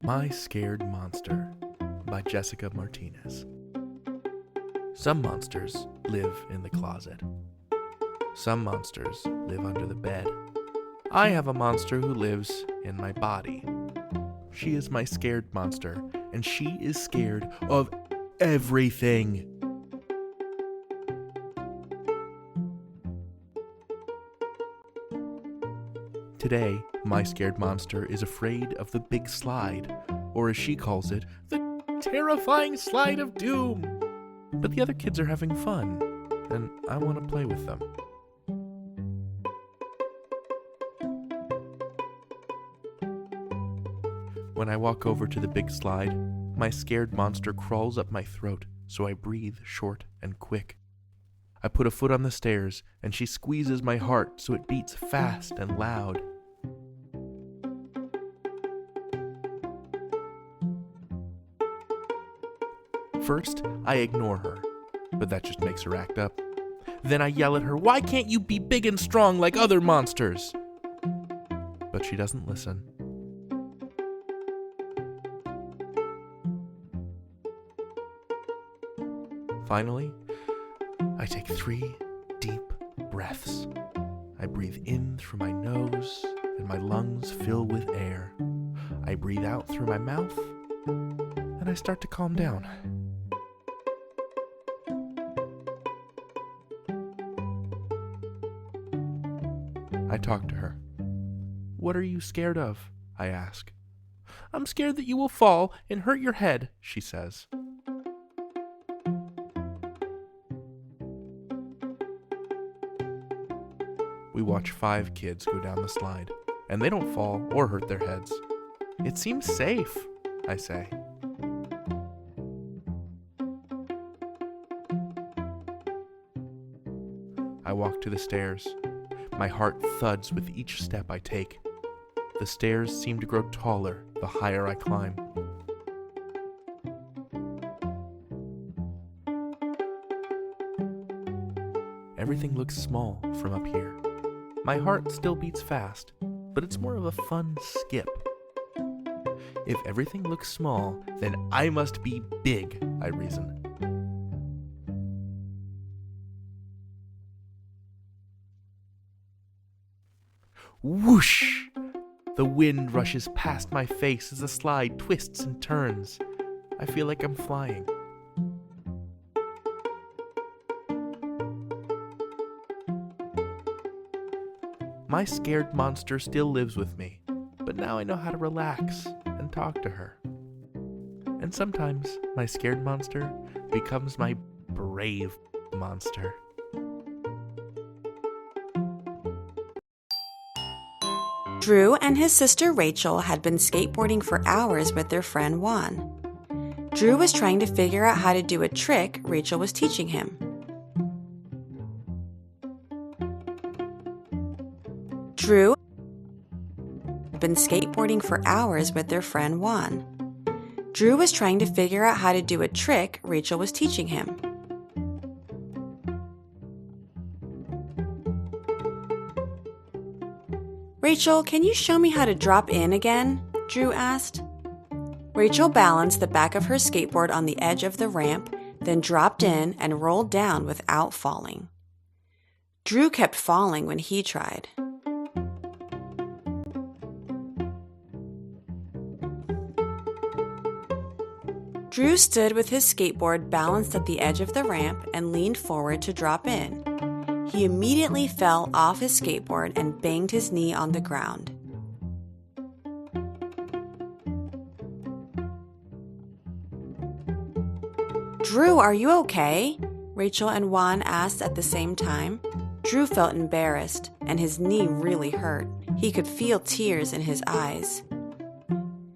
My Scared Monster by Jessica Martinez. Some monsters live in the closet. Some monsters live under the bed. I have a monster who lives in my body. She is my scared monster, and she is scared of everything. Today, my scared monster is afraid of the big slide, or as she calls it, the terrifying slide of doom. But the other kids are having fun, and I want to play with them. When I walk over to the big slide, my scared monster crawls up my throat, so I breathe short and quick. I put a foot on the stairs, and she squeezes my heart so it beats fast and loud. First, I ignore her, but that just makes her act up. Then I yell at her, "Why can't you be big and strong like other monsters?" But she doesn't listen. Finally, I take 3 deep breaths. I breathe in through my nose, and my lungs fill with air. I breathe out through my mouth, and I start to calm down. I talk to her. "What are you scared of?" I ask. "I'm scared that you will fall and hurt your head," she says. We watch 5 kids go down the slide, and they don't fall or hurt their heads. "It seems safe," I say. I walk to the stairs. My heart thuds with each step I take. The stairs seem to grow taller the higher I climb. Everything looks small from up here. My heart still beats fast, but it's more of a fun skip. If everything looks small, then I must be big, I reason. Whoosh! The wind rushes past my face as the slide twists and turns. I feel like I'm flying. My scared monster still lives with me, but now I know how to relax and talk to her. And sometimes my scared monster becomes my brave monster. Drew and his sister Rachel had been skateboarding for hours with their friend Juan. Drew was trying to figure out how to do a trick Rachel was teaching him. Drew had been skateboarding for hours with their friend Juan. Drew was trying to figure out how to do a trick Rachel was teaching him. "Rachel, can you show me how to drop in again?" Drew asked. Rachel balanced the back of her skateboard on the edge of the ramp, then dropped in and rolled down without falling. Drew kept falling when he tried. Drew stood with his skateboard balanced at the edge of the ramp and leaned forward to drop in. He immediately fell off his skateboard and banged his knee on the ground. "Drew, are you okay?" Rachel and Juan asked at the same time. Drew felt embarrassed, and his knee really hurt. He could feel tears in his eyes.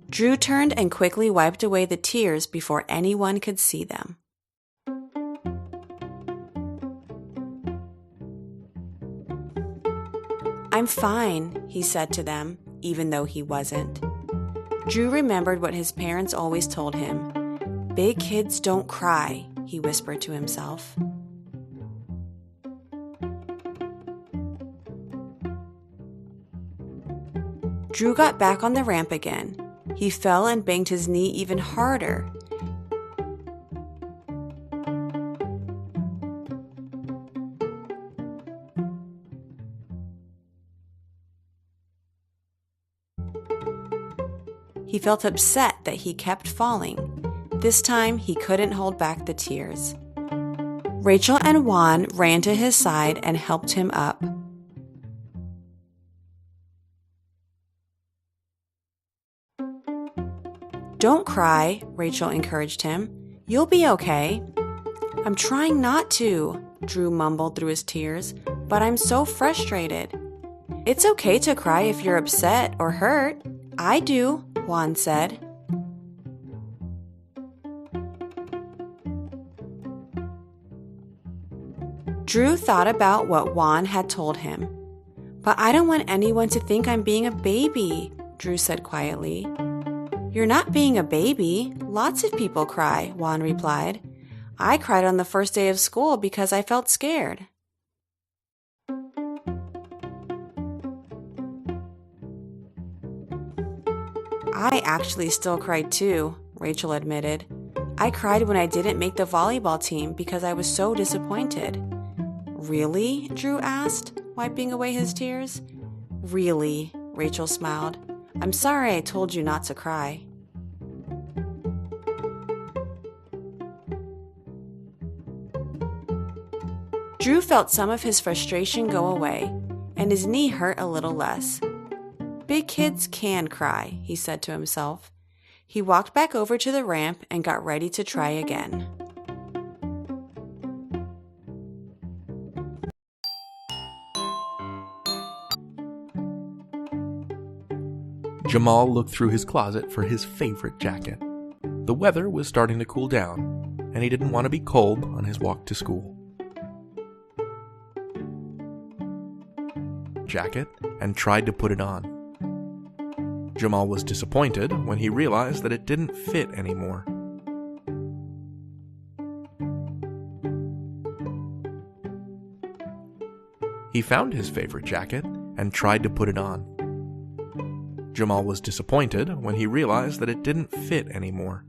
Drew turned and quickly wiped away the tears before anyone could see them. "I'm fine," he said to them, even though he wasn't. Drew remembered what his parents always told him. "Big kids don't cry," he whispered to himself. Drew got back on the ramp again. He He fell and banged his knee even harder. He felt upset that he kept falling. This time, he couldn't hold back the tears. Rachel and Juan ran to his side and helped him up. "Don't cry," Rachel encouraged him. "You'll be okay." "I'm trying not to," Drew mumbled through his tears, "but I'm so frustrated." "It's okay to cry if you're upset or hurt." "I do," Juan said. Drew thought about what Juan had told him. "But I don't want anyone to think I'm being a baby," Drew said quietly. "You're not being a baby. Lots of people cry," Juan replied. "I cried on the first day of school because I felt scared." "I actually still cried too," Rachel admitted. "I cried when I didn't make the volleyball team because I was so disappointed." "Really?" Drew asked, wiping away his tears. "Really," Rachel smiled. "I'm sorry I told you not to cry." Drew felt some of his frustration go away, and his knee hurt a little less. "Big kids can cry," he said to himself. He walked back over to the ramp and got ready to try again. Jamal looked through his closet for his favorite jacket. The weather was starting to cool down, and he didn't want to be cold on his walk to school. Jacket and tried to put it on. Jamal was disappointed when he realized that it didn't fit anymore. He found his favorite jacket and tried to put it on. Jamal was disappointed when he realized that it didn't fit anymore.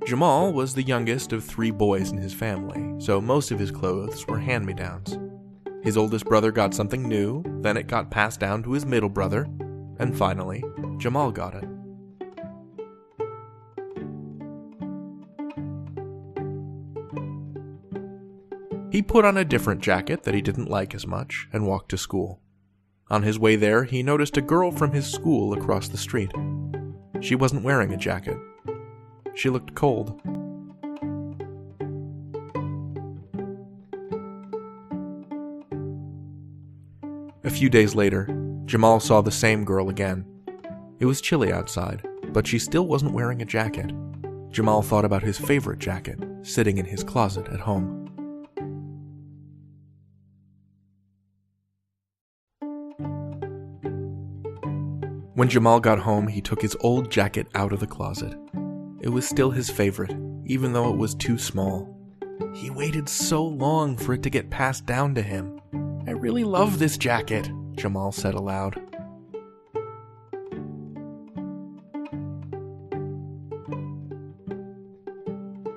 Jamal was the youngest of 3 boys in his family, so most of his clothes were hand-me-downs. His oldest brother got something new, then it got passed down to his middle brother, and finally, Jamal got it. He put on a different jacket that he didn't like as much and walked to school. On his way there, he noticed a girl from his school across the street. She wasn't wearing a jacket. She looked cold. A few days later, Jamal saw the same girl again. It was chilly outside, but she still wasn't wearing a jacket. Jamal thought about his favorite jacket, sitting in his closet at home. When Jamal got home, he took his old jacket out of the closet. It was still his favorite, even though it was too small. He waited so long for it to get passed down to him. "I really love this jacket," Jamal said aloud.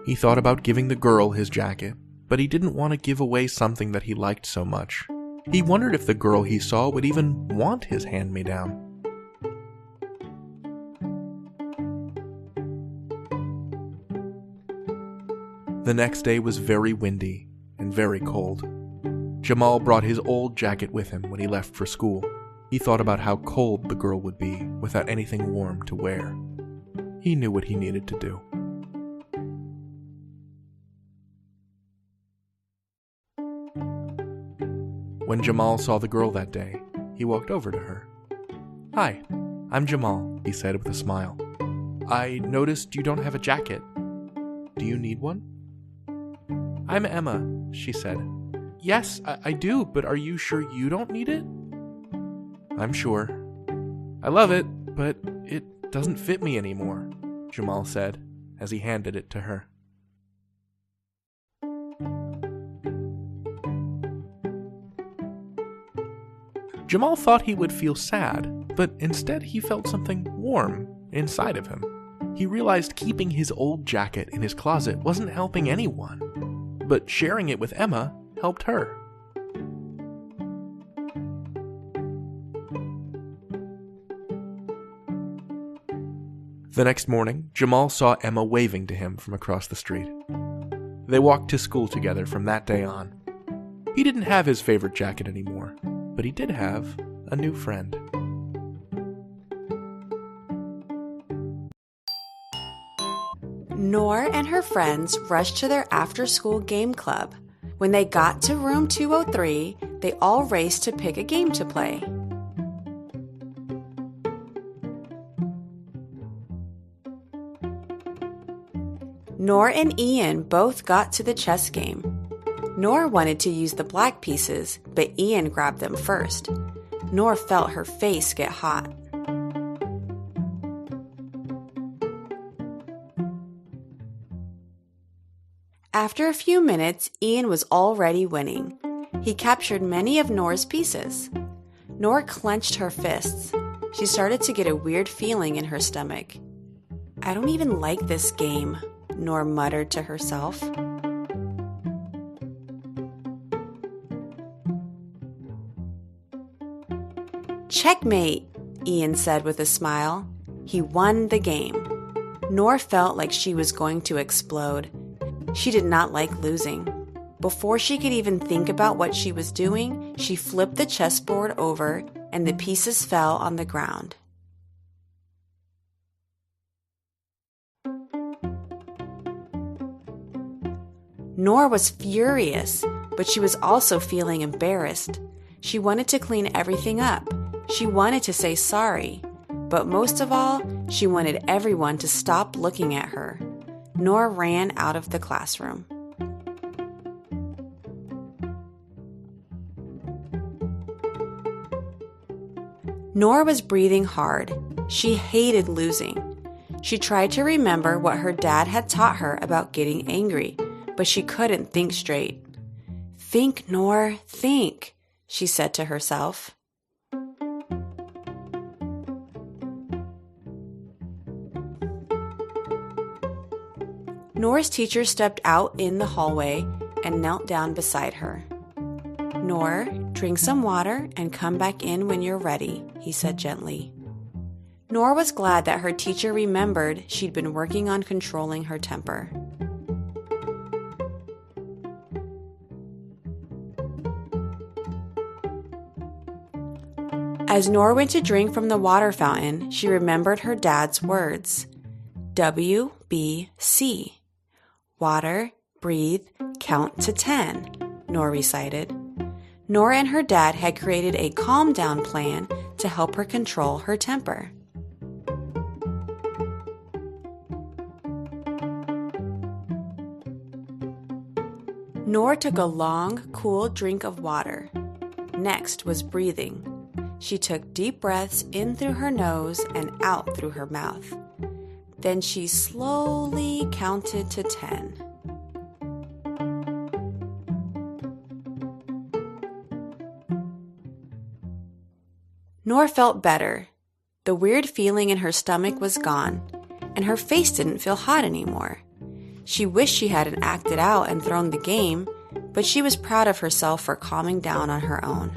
He thought about giving the girl his jacket, but he didn't want to give away something that he liked so much. He wondered if the girl he saw would even want his hand-me-down. The next day was very windy and very cold. Jamal brought his old jacket with him when he left for school. He thought about how cold the girl would be without anything warm to wear. He knew what he needed to do. When Jamal saw the girl that day, he walked over to her. "Hi, I'm Jamal," he said with a smile. "I noticed you don't have a jacket. Do you need one?" "I'm Emma," she said. "Yes, I do, but are you sure you don't need it?" "I'm sure. I love it, but it doesn't fit me anymore," Jamal said as he handed it to her. Jamal thought he would feel sad, but instead he felt something warm inside of him. He realized keeping his old jacket in his closet wasn't helping anyone, but sharing it with Emma helped her. The next morning, Jamal saw Emma waving to him from across the street. They walked to school together from that day on. He didn't have his favorite jacket anymore, but he did have a new friend. Noor and her friends rushed to their after-school game club. When they got to room 203, they all raced to pick a game to play. Noor and Ian both got to the chess game. Noor wanted to use the black pieces, but Ian grabbed them first. Noor felt her face get hot. After a few minutes, Ian was already winning. He captured many of Noor's pieces. Noor clenched her fists. She started to get a weird feeling in her stomach. "I don't even like this game," Noor muttered to herself. "Checkmate," Ian said with a smile. He won the game. Noor felt like she was going to explode. She did not like losing. Before she could even think about what she was doing, she flipped the chessboard over and the pieces fell on the ground. Noor was furious, but she was also feeling embarrassed. She wanted to clean everything up. She wanted to say sorry. But most of all, she wanted everyone to stop looking at her. Noor ran out of the classroom. Noor was breathing hard. She hated losing. She tried to remember what her dad had taught her about getting angry, but she couldn't think straight. "Think, Noor, think," she said to herself. Noor's teacher stepped out in the hallway and knelt down beside her. "Noor, drink some water and come back in when you're ready," he said gently. Noor was glad that her teacher remembered she'd been working on controlling her temper. As Noor went to drink from the water fountain, she remembered her dad's words. WBC. Water, breathe, count to 10, Noor recited. Noor and her dad had created a calm down plan to help her control her temper. Noor took a long, cool drink of water. Next was breathing. She took deep breaths in through her nose and out through her mouth. Then she slowly counted to 10. Noor felt better. The weird feeling in her stomach was gone, and her face didn't feel hot anymore. She wished she hadn't acted out and thrown the game, but she was proud of herself for calming down on her own.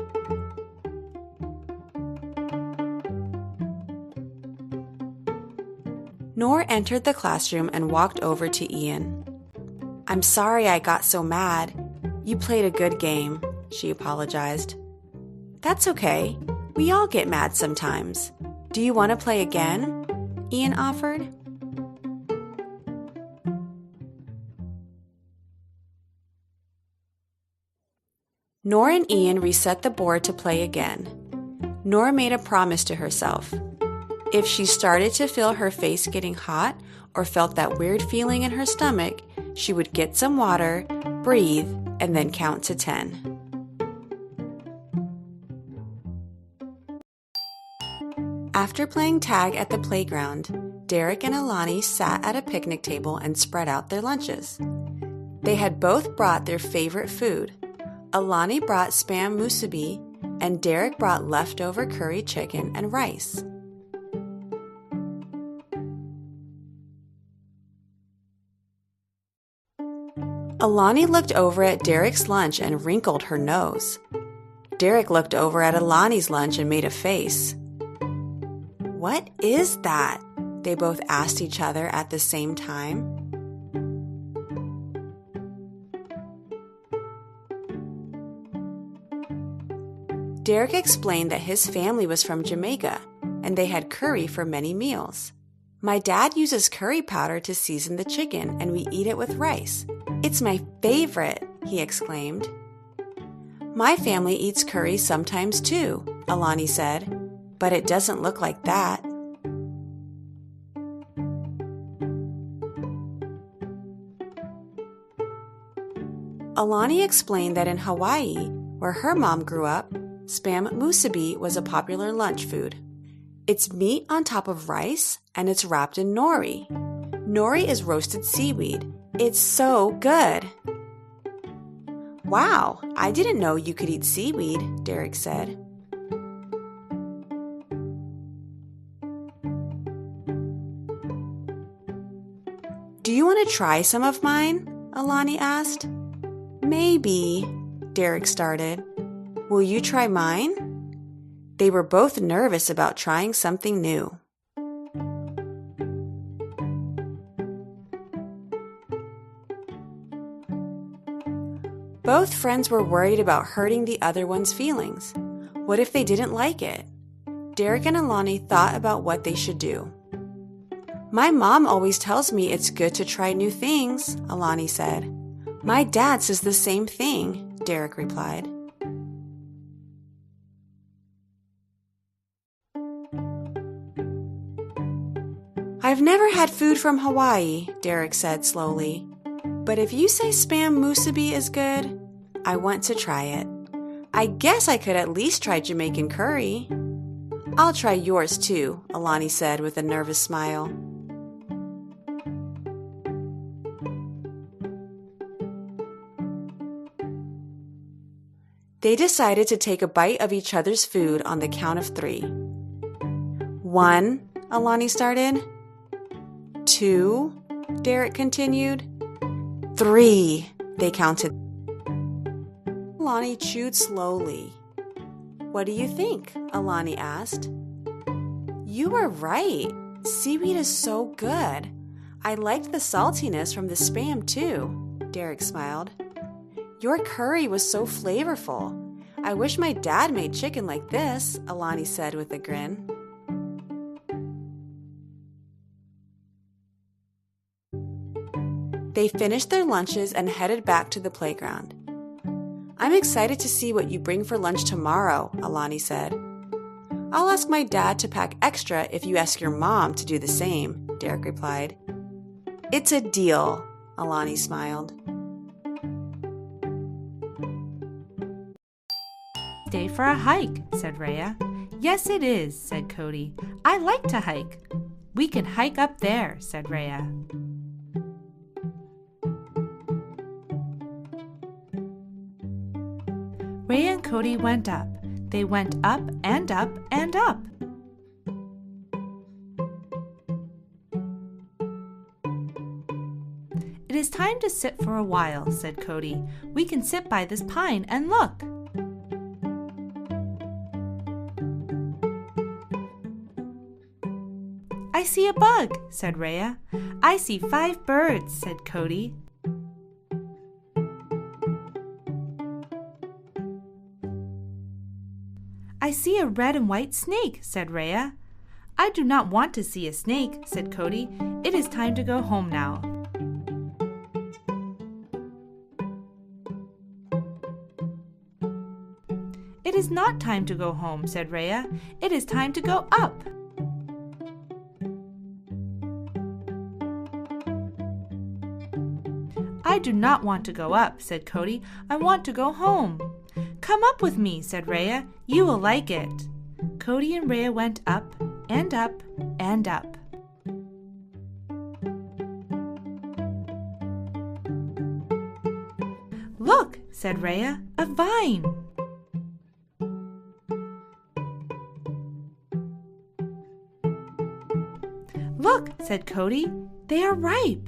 Noor entered the classroom and walked over to Ian. "I'm sorry I got so mad. You played a good game," she apologized. "That's okay. We all get mad sometimes. Do you want to play again?" Ian offered. Noor and Ian reset the board to play again. Noor made a promise to herself. If she started to feel her face getting hot or felt that weird feeling in her stomach, she would get some water, breathe, and then count to 10. After playing tag at the playground, Derek and Alani sat at a picnic table and spread out their lunches. They had both brought their favorite food. Alani brought spam musubi, and Derek brought leftover curry chicken and rice. Alani looked over at Derek's lunch and wrinkled her nose. Derek looked over at Alani's lunch and made a face. "What is that?" they both asked each other at the same time. Derek explained that his family was from Jamaica and they had curry for many meals. "My dad uses curry powder to season the chicken and we eat it with rice. It's my favorite," he exclaimed. "My family eats curry sometimes too," Alani said, "but it doesn't look like that." Alani explained that in Hawaii, where her mom grew up, spam musubi was a popular lunch food. It's meat on top of rice and it's wrapped in nori. Nori is roasted seaweed. It's so good. "Wow, I didn't know you could eat seaweed," Derek said. "Do you want to try some of mine?" Alani asked. "Maybe," Derek started. "Will you try mine?" They were both nervous about trying something new. Both friends were worried about hurting the other one's feelings. What if they didn't like it? Derek and Alani thought about what they should do. "My mom always tells me it's good to try new things," Alani said. "My dad says the same thing," Derek replied. "I've never had food from Hawaii," Derek said slowly. "But if you say spam musubi is good, I want to try it. I guess I could at least try Jamaican curry." "I'll try yours too," Alani said with a nervous smile. They decided to take a bite of each other's food on the count of 3. "1," Alani started. "2," Derek continued. "3," they counted. Alani chewed slowly. "What do you think?" Alani asked. "You were right. Seaweed is so good. I liked the saltiness from the spam too," Derek smiled. "Your curry was so flavorful. I wish my dad made chicken like this," Alani said with a grin. They finished their lunches and headed back to the playground. "I'm excited to see what you bring for lunch tomorrow," Alani said. "I'll ask my dad to pack extra if you ask your mom to do the same," Derek replied. "It's a deal," Alani smiled. "Day for a hike," said Rhea. "Yes, it is," said Cody. "I like to hike." "We can hike up there," said Rhea. Rhea and Cody went up. They went up and up and up. "It is time to sit for a while," said Cody. "We can sit by this pine and look." "I see a bug," said Rhea. "I see 5 birds," said Cody. "I see a red and white snake," said Rhea. "I do not want to see a snake," said Cody. "It is time to go home now." "It is not time to go home," said Rhea. "It is time to go up." "I do not want to go up," said Cody. "I want to go home." "Come up with me," said Rhea. "You will like it." Cody and Rhea went up and up and up. "Look," said Rhea, "a vine." Look, said Cody, they are ripe.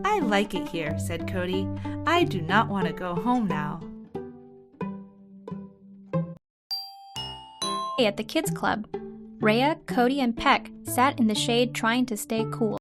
I like it here, said Cody. I do not want to go home now. At the kids' club, Rhea, Cody, and Peck sat in the shade trying to stay cool.